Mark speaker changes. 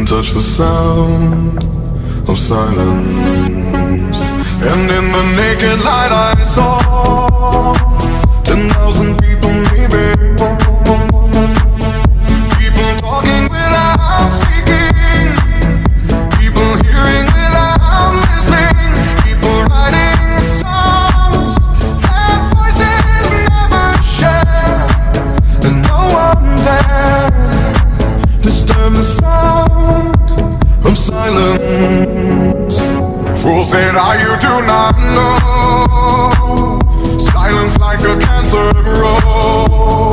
Speaker 1: touch the sound of silence. And in the naked light I saw 10,000 people maybe. People talking without speaking. People hearing without listening. People writing songs that voices never share. And no one dared disturb the sound of silence. Fool said, you do not know. Silence like a cancer grows.